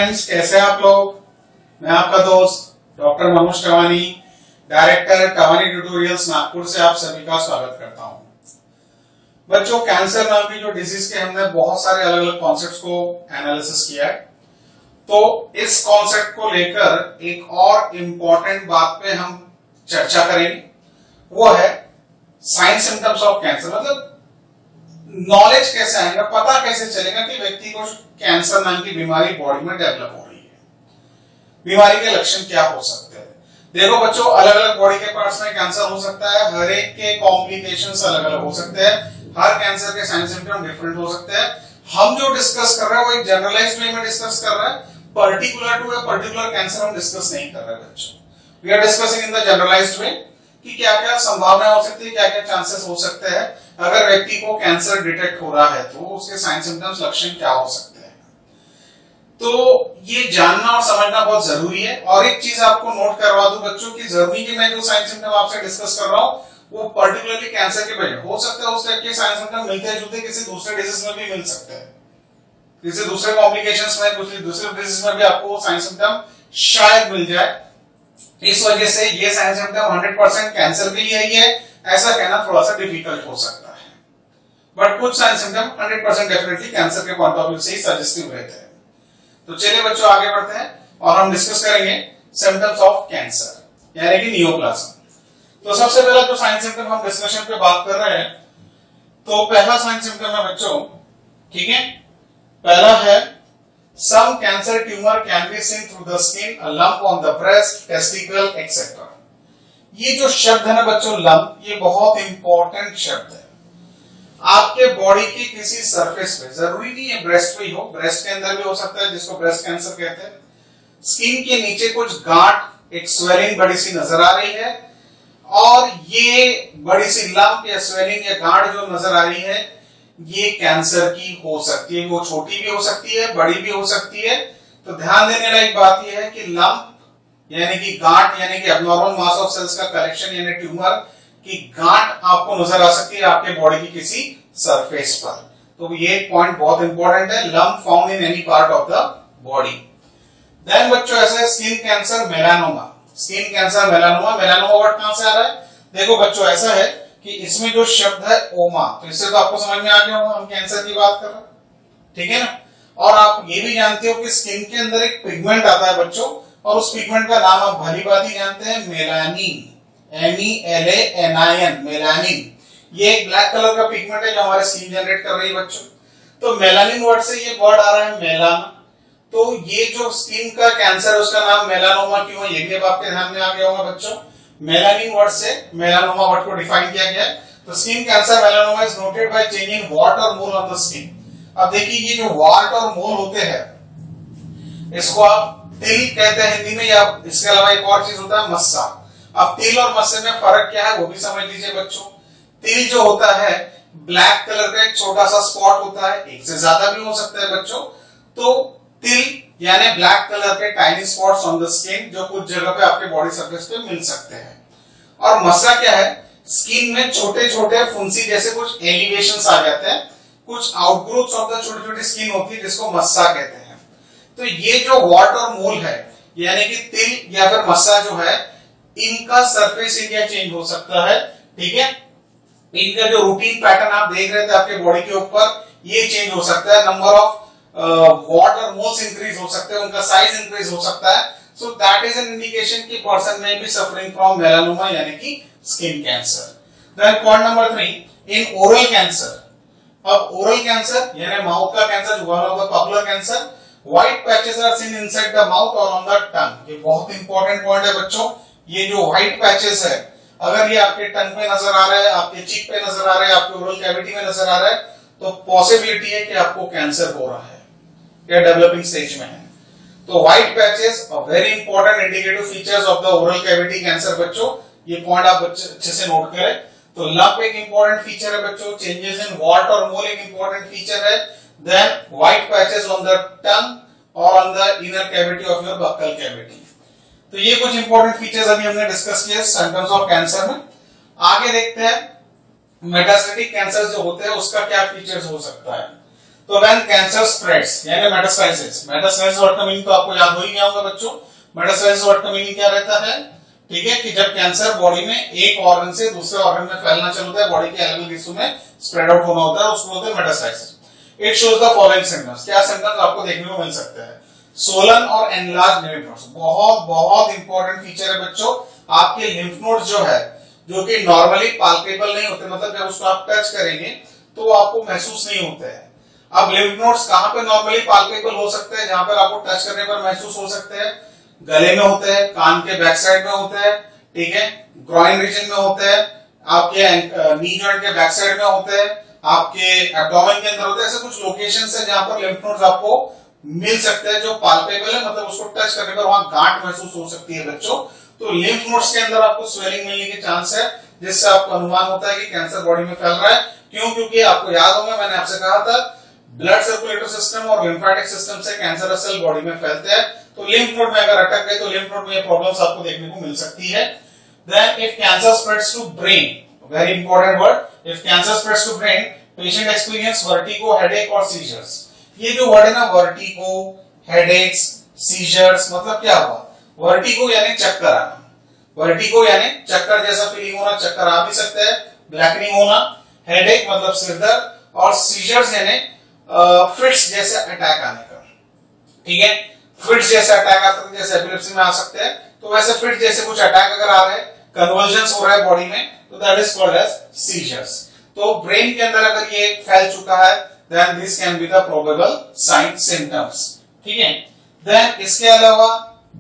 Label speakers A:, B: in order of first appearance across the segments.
A: Friends, कैसे हैं आप लोग। मैं आपका दोस्त doctor Manoj Tawani, director Tawani tutorials Nagpur से आप सभी का स्वागत करता हूं। बच्चों, कैंसर नाम की जो डिजीज के हमने बहुत सारे अलग अलग कॉन्सेप्ट्स को एनालिसिस किया है, तो इस कॉन्सेप्ट को लेकर एक और इम्पोर्टेंट बात पे हम चर्चा करेंगे, वो है साइन सिम्टम्स ऑफ कैंसर। मतलब नॉलेज कैसे आएगा, पता कैसे चलेगा कि व्यक्ति को कैंसर नाम की बीमारी बॉडी में डेवलप हो रही है, बीमारी के लक्षण क्या हो सकते हैं। देखो बच्चों, अलग अलग बॉडी के पार्ट्स में कैंसर हो सकता है, हर एक के कॉम्प्लिकेशंस अलग अलग हो सकते हैं, हर कैंसर के साइन सिम्टम डिफरेंट हो सकते हैं। हम जो डिस्कस कर रहे हैं वो एक जनरलाइज्ड वे में डिस्कस कर रहे हैं, particular to a particular cancer हम डिस्कस नहीं कर रहे बच्चों। We are discussing in the generalised way कि क्या क्या संभावना हो सकती है, क्या क्या चांसेस हो सकते हैं अगर व्यक्ति को कैंसर डिटेक्ट हो रहा है तो उसके साइन सिम्टम्स लक्षण क्या हो सकते हैं। तो ये जानना और समझना बहुत जरूरी है। और एक चीज आपको नोट करवा दूं बच्चों की, जरूरी कि मैं जो साइन सिम्टम आपसे डिस्कस कर रहा हूं वो पर्टिकुलरली कैंसर के वजह हो सकता है उस टाइप के साइन सिम्टम मिलते जुलते किसी दूसरे डिजीज में भी मिल सकते हैं, किसी दूसरे कॉम्प्लिकेशंस में, कुछ दूसरे डिजीज में भी आपको साइन सिम्टम शायद मिल जाए। इस वजह से ये साइन सिम्टम 100% कैंसर के लिए ही है ऐसा कहना थोड़ा सा डिफिकल्ट हो सकता है, बट कुछ साइन सिम्टम 100% डेफिनेटली कैंसर के पॉइंट ऑफ व्यू से ही सजेस्टिव रहते हैं। तो चलिए बच्चों आगे बढ़ते हैं और हम डिस्कस करेंगे सिम्टम्स ऑफ कैंसर यानी कि नियोप्लाज्म। तो सबसे पहला जो साइन सिम्टम हम डिस्कशन पे बात कर रहे हैं, तो पहला साइन सिम्टम है बच्चों, ठीक है, पहला है some cancer tumor can be seen through the skin, a lump on the breast, testicle, etc. ये जो शब्द है ना बच्चों, लंप, ये बहुत इंपॉर्टेंट शब्द है। आपके बॉडी के किसी सरफेस पे, जरूरी नहीं है ब्रेस्ट पे ही हो, ब्रेस्ट के अंदर भी हो सकता है जिसको ब्रेस्ट कैंसर कहते हैं। स्किन के नीचे कुछ गांठ, एक स्वेलिंग बड़ी सी नजर आ रही है, और ये बड़ी सी लंप या स्वेलिंग या गांठ जो नजर आ रही है ये कैंसर की हो सकती है। वो छोटी भी हो सकती है, बड़ी भी हो सकती है। तो ध्यान देने लायक बात यह है कि लंप यानी कि गांठ यानी कि एब्नॉर्मल मास ऑफ सेल्स का कलेक्शन यानी ट्यूमर की गांठ आपको नजर आ सकती है आपके बॉडी की किसी सरफेस पर। तो ये पॉइंट बहुत इंपॉर्टेंट है, lump found in any part of the body. Then बच्चों ऐसा है skin cancer melanoma. Skin cancer melanoma, melanoma word कहां से आ रहा है? देखो बच्चों ऐसा है कि इसमें जो शब्द है ओमा, तो इससे तो आपको समझ में आ गया होगा हम कैंसर की बात कर रहे हैं, ठीक है ना। और आप ये भी जानते हो कि स्किन के अंदर एक पिगमेंट आता है बच्चों, और उस पिगमेंट का नाम आप भली बात ही जानते हैं, मेलानिन, MELANIN, मेलानिन। ये एक ब्लैक कलर का पिगमेंट है जो हमारे स्किन जनरेट कर रही है बच्चों। तो मेलानिन वर्ड से ये वर्ड आ रहा है मेलाना। तो ये जो स्किन का कैंसर है उसका नाम मेलानोमा क्यों है, ये भी अब आपके ध्यान में आ गया होगा बच्चों। मेलानिन वर्ड से मेलानोमा वर्ड को डिफाइन किया गया है। तो skin cancer melanoma is noted by change in wart or mole on the skin. अब देखिए ये जो वाट और मोल होते हैं इसको आप तिल कहते हैं हिंदी में, या इसके अलावा एक और चीज होता है मस्सा। अब तिल और मस्से में फर्क क्या है वो भी समझ लीजिए बच्चों। तिल जो होता है ब्लैक कलर का एक छोटा सा स्पॉट होता है, एक से ज्यादा भी हो सकता है बच्चों। तो तिल यानी ब्लैक कलर के tiny spots on the skin जो कुछ जगह पे आपके बॉडी सरफेस पे मिल सकते हैं। और मस्सा क्या है? स्किन में छोटे छोटे फुंसी जैसे कुछ एलिवेशंस आ जाते हैं, कुछ आउटग्रोथ्स ऑफ द छोटी छोटी स्किन होती है जिसको मस्सा कहते हैं। तो ये जो वाट और मोल है यानी कि तिल या फिर मस्सा जो है, इनका सरफेस एरिया चेंज हो सकता है, ठीक है। इनका जो रूटीन पैटर्न आप देख रहे थे आपके बॉडी के ऊपर, ये चेंज हो सकता है। नंबर ऑफ वाट और मोल्स इंक्रीज हो सकते हैं, उनका साइज इंक्रीज हो सकता है। So that is an indication कि पर्सन में बी सफरिंग फ्रॉम मेलानोमा यानी कि skin cancer. Then point number 3 in oral cancer. अब ओरल कैंसर यानी माउथ का cancer, one of the popular cancer, white patches are seen inside the mouth और on the tongue. ये बहुत important point है बच्चों। ये जो व्हाइट पैचेस है अगर ये आपके टंग पे नजर आ रहा है, आपके चीक पे नजर आ रहा है, आपके ओरल कैविटी में नजर आ रहा है, तो पॉसिबिलिटी है कि आपको कैंसर हो रहा है या डेवलपिंग स्टेज में है। तो व्हाइट पैचेस और very important indicative features of the oral cavity cancer बच्चों, ये पॉइंट आप अच्छे से नोट करें। तो लंप एक इंपॉर्टेंट फीचर है बच्चों, changes in wart or mole एक इंपॉर्टेंट फीचर है, then white patches on the tongue or on the inner cavity of your buccal cavity. तो ये कुछ इंपॉर्टेंट फीचर्स अभी हमने डिस्कस किए सिम्टम्स ऑफ कैंसर में। आगे देखते हैं मेटास्टेटिक कैंसर जो होते हैं उसका क्या फीचर्स हो सकता है। तो व्हेन कैंसर स्प्रेड्स यानी मेटास्टासिस, मेटास्टासिस वर्ड का मीनिंग तो आपको याद हो ही गया होगा बच्चों। मेटास्टासिस वर्ड का मीनिंग क्या रहता है, ठीक है, कि जब कैंसर बॉडी में एक ऑर्गन से दूसरे ऑर्गन में फैलना चालू होता है, बॉडी के अलग अलग हिस्सों में स्प्रेड आउट होना होता है, उसको बोलते हैं metastasis. It shows the following symptoms, क्या सिम्टम्स आपको देखने को मिल सकते हैं। सोलन और एनलार्ज लिम्फ नोड्स, बहुत बहुत इंपॉर्टेंट फीचर है बच्चों। आपके लिम्फ नोड्स जो है, जो कि नॉर्मली पाल्पेबल नहीं होते, मतलब जब उसको आप टच करेंगे तो आपको महसूस नहीं होते हैं। अब लिम्फ नोड्स कहां पे नॉर्मली पाल्पेबल हो सकते हैं, जहां पर आपको टच करने पर महसूस हो सकते हैं, गले में होते हैं, कान के बैक साइड में होते हैं, ठीक है, ग्रॉइन रीजन में होते हैं, आपके नी जॉइंट के बैक साइड में होते हैं, आपके एब्डोमेन के अंदर होते हैं। ऐसे कुछ लोकेशंस है जहां पर लिम्फ नोड्स आपको मिल सकते हैं जो पाल्पेबल है, मतलब उसको टच करने पर वहां गांठ महसूस हो सकती है बच्चों। तो लिम्फ नोड्स के अंदर आपको स्वेलिंग मिलने के चांस है, जिससे आपको अनुमान होता है कि कैंसर बॉडी में फैल रहा है। क्यों? क्योंकि आपको याद होगा मैंने आपसे कहा था ब्लड सर्कुलेटरी सिस्टम और लिम्फेटिक सिस्टम से कैंसर सेल बॉडी में फैलते हैं। तो लिम्फ नोड में अगर अटक गए तो लिम्फ नोड में ये प्रॉब्लम्स आपको देखने को मिल सकती है। Then if cancer spreads to brain, very important word, if cancer spreads to brain, patient experience vertigo, headache और सीजर्स। ये जो वर्ड है ना, वर्टिगो, हेडेक्स, सीजर्स, मतलब क्या हुआ? वर्टिगो यानी चक्कर आना, वर्टिगो यानी चक्कर जैसा फीलिंग होना, चक्कर आ भी सकता है, ब्लैकनिंग होना, हेडेक मतलब सिर दर्द, और सीजर्स यानी फिट्स जैसे अटैक आने का, ठीक है, फिट्स जैसे अटैक आता है, जैसे एपिलेप्सी में आ सकते हैं, तो वैसे फिट जैसे कुछ अटैक अगर आ रहे हैं, कन्वर्जन्स हो रहा है बॉडी में, तो that is called as seizures. तो ब्रेन के अंदर अगर ये फैल चुका है, then this can be the probable sign symptoms, ठीक है। then इसके अलावा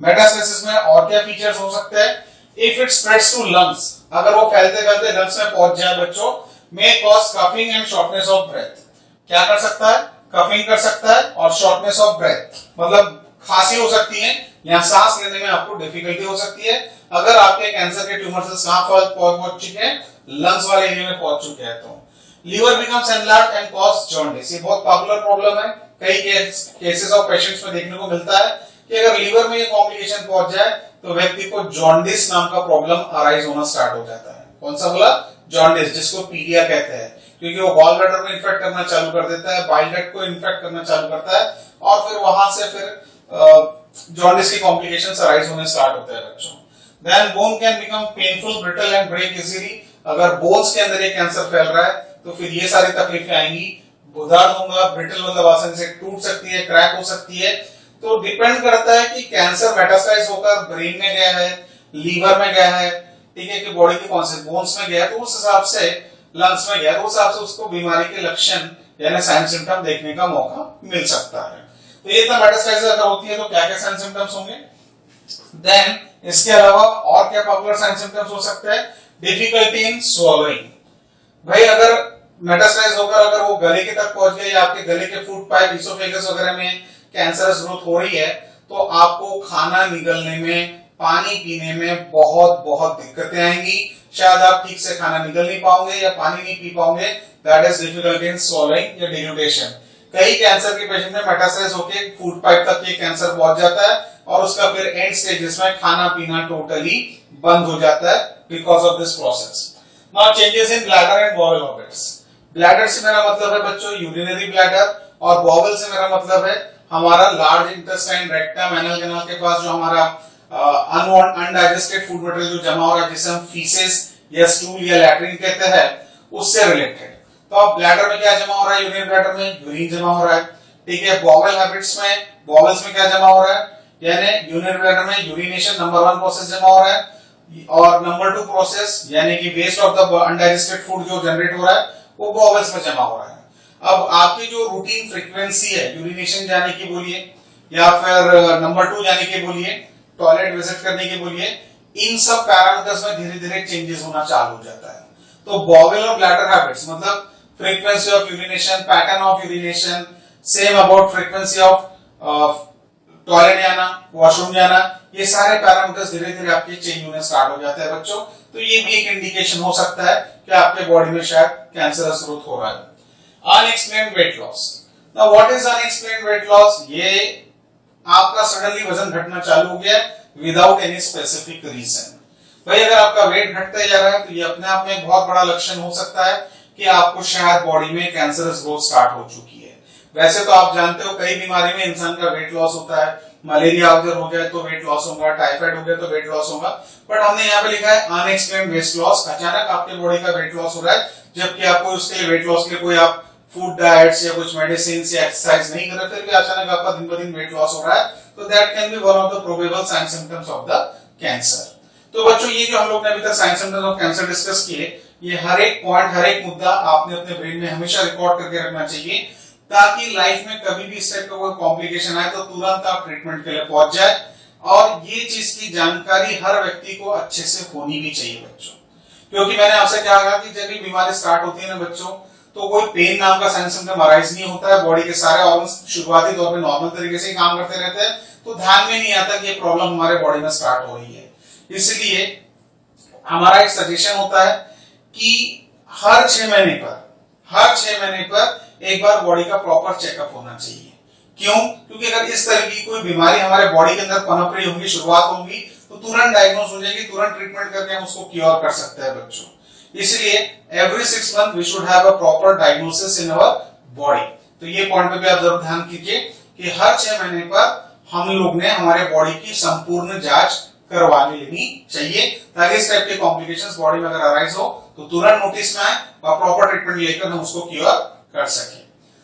A: मेटास्टेसिस में और क्या फीचर्स हो सकते हैं? if it spreads to lungs, अगर वो फैलते फैलते लंग्स में पहुंच जाए बच्चों, may cause coughing and shortness of breath। क्या कर सकता है? कफिंग कर सकता है और शॉर्टनेस ऑफ ब्रेथ, मतलब खांसी हो सकती है या सांस लेने में आपको डिफिकल्टी हो सकती है अगर आपके कैंसर के ट्यूमर सेल्स कहां पहुंच चुके हैं, लंग्स वाले एरिया में पहुंच चुके हैं। तो liver becomes enlarged and cause jaundice, ये बहुत पॉपुलर प्रॉब्लम है, कई केसेस ऑफ पेशेंट्स में देखने को मिलता है कि अगर लीवर में ये कॉम्प्लिकेशन पहुंच जाए तो व्यक्ति को जॉन्डिस नाम का प्रॉब्लम अराइज होना स्टार्ट हो जाता है। कौन सा बोला? जॉन्डिस, जिसको पीलिया कहते हैं, क्योंकि वो गॉल ब्लैडर को इन्फेक्ट करना चालू कर देता है, बाइल डक्ट को इन्फेक्ट करना चालू करता है, और फिर वहां से फिर जॉन्डिस की कॉम्प्लिकेशंस अराइज होने स्टार्ट होते हैं बच्चों। Then bone can become painful, brittle and break easily, अगर बोन्स के अंदर ये कैंसर फैल रहा है तो फिर ये सारी तकलीफें आएंगी, दर्द होगा, ब्रिटल मतलब आसानी से टूट सकती है, क्रैक हो सकती है। तो डिपेंड करता है कि कैंसर मेटास्टाइज होकर ब्रेन में गया है, लीवर में गया है, ठीक है, कि बॉडी के कौन से बोन्स में गया है, तो उस हिसाब से लंग्स में गया, तो उस हिसाब से उसको बीमारी के लक्षण यानी साइन सिम्टम देखने का मौका मिल सकता है। तो ये तो मेटास्टाइज अगर होती है तो क्या क्या साइन सिम्टम्स होंगे। देन इसके अलावा और क्या पॉपुलर साइन सिम्टम्स हो सकते हैं? डिफिकल्टी इन स्वॉलोइंग, भाई अगर मेटास्टाइज होकर अगर वो गले के तक पहुंच गए या आपके गले के फूड पाइप, इसोफेगस वगैरह में कैंसरस ग्रोथ हो रही है, तो आपको खाना निगलने में, पानी पीने में बहुत बहुत दिक्कतें आएंगी, शायद आप ठीक से खाना निगल नहीं पाओगे या पानी नहीं पी पाओगे, that is difficulty in swallowing या डिग्लूटेशन। कई कैंसर के पेशेंट में मेटास्टाइज होकर फूड पाइप तक ये कैंसर पहुंच जाता है और उसका फिर एंड स्टेजेस में खाना पीना टोटली बंद हो जाता है because of this process. Now changes in bladder and bowel habits, bladder से मेरा मतलब है बच्चों यूरिनरी ब्लैडर, और बॉवल से मेरा मतलब है हमारा large intestine, rectum, anal canal के पास जो हमारा अनडाइजेस्टेड फूड मटेरियल जो जमा हो रहा है, जिसे हम फीसेस या स्टूल या लैट्रिन कहते हैं, उससे रिलेटेड। तो अब ब्लैडर में क्या जमा हो रहा है? यूरिन ब्लैडर में यूरिन जमा हो रहा है, ठीक है। बॉवल हैबिट्स में, बॉवल्स में क्या जमा हो रहा है? यानी यूरिन ब्लैडर में यूरिनेशन नंबर 1 प्रोसेस जमा हो रहा है, और नंबर 2 प्रोसेस यानी कि waste of the undigested food जो जनरेट हो रहा है वो बॉवल्स में जमा हो रहा है। अब आपकी जो रूटीन फ्रीक्वेंसी है यूरिनेशन जाने की बोलिए, या फिर नंबर 2 जाने की बोलिए, टॉयलेट विजिट करने की बोलिए, इन सब पैरामीटर्स में धीरे धीरे चेंजेस होना चालू हो जाता है। तो बॉवल और ब्लैडर हैबिट्स मतलब frequency of urination, pattern of urination, same about frequency of toilet जाना, वॉशरूम जाना, ये सारे पैरामीटर्स धीरे धीरे आपके चेंज होने स्टार्ट हो जाते हैं बच्चों। तो ये भी एक इंडिकेशन हो सकता है कि आपके बॉडी में शायद कैंसरस ग्रोथ हो रहा है। Unexplained weight loss, now what is unexplained weight loss? ये आपका सडनली वजन घटना चालू हो गया विदाउट एनी स्पेसिफिक रीजन। भाई अगर आपका वेट घटते जा रहा है तो ये अपने आप में एक बहुत बड़ा लक्षण हो सकता है कि आपको शायद बॉडी में कैंसरस ग्रोथ स्टार्ट हो चुकी है। वैसे तो आप जानते हो कई बीमारी में इंसान का वेट लॉस होता है, मलेरिया अगर हो जाए तो वेट लॉस होगा, टाइफाइड हो गया तो वेट लॉस होगा, बट हमने यहाँ पे लिखा है अनएक्सप्लेन्ड वेट लॉस। अचानक आपके बॉडी का वेट लॉस हो रहा है, जबकि आपको उसके लिए वेट लॉस के लिए कोई आप फूड डाइट्स या कुछ मेडिसिन या एक्सरसाइज नहीं कर रहे, फिर भी अचानक आपका दिन ब दिन वेट लॉस हो रहा है, तो that can be one of the probable sign symptoms of the cancer. तो बच्चों ये जो हम लोग ने अभी तक sign symptoms of cancer discuss किए, ये हर एक पॉइंट, हर एक मुद्दा आपने अपने ब्रेन में हमेशा रिकॉर्ड करके रखना चाहिए, ताकि लाइफ में कभी भी इस टाइप का कोई कॉम्प्लिकेशन आए तो तुरंत आप ट्रीटमेंट के लिए पहुंच जाए। और ये चीज की जानकारी हर व्यक्ति को अच्छे से होनी भी चाहिए बच्चों, क्योंकि मैंने आपसे क्या कहा कि जब भी बीमारी स्टार्ट होती है ना बच्चों, तो कोई पेन नाम का साइन सिम्टम अराइज नहीं होता है, बॉडी के सारे ऑर्गन्स शुरुआती तौर पे नॉर्मल तरीके से काम करते रहते हैं, तो ध्यान में नहीं आता कि ये प्रॉब्लम हमारे बॉडी में स्टार्ट हो रही है। इसलिए हमारा एक सजेशन होता है कि हर 6 महीने पर एक बार बॉडी का प्रॉपर चेकअप होना चाहिए। क्यों? क्योंकि अगर इस तरह की कोई बीमारी हमारे बॉडी के अंदर पनप रही होगी, शुरुआत होगी, तो तुरंत डायग्नोज हो जाएगी, तुरंत ट्रीटमेंट करके हम उसको क्योर कर सकते हैं बच्चों। इसलिए every 6 month we should have a proper diagnosis in our body. तो ये पॉइंट पे भी आप जरूर ध्यान कीजिए कि हर 6 महीने पर हम लोग ने हमारे बॉडी की संपूर्ण जांच करवा लेनी चाहिए, ताकि इस टाइप के कॉम्प्लिकेशंस बॉडी में अगर अराइज हो तो तुरंत नोटिस में आए और प्रॉपर ट्रीटमेंट लेकर हम उसको क्योर कर सके।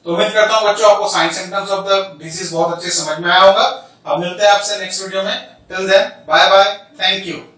A: तो उम्मीद करता हूं बच्चों आपको sign symptoms of the disease बहुत अच्छे समझ में आया होगा। अब मिलते हैं आपसे नेक्स्ट वीडियो में। Till then bye bye, thank you.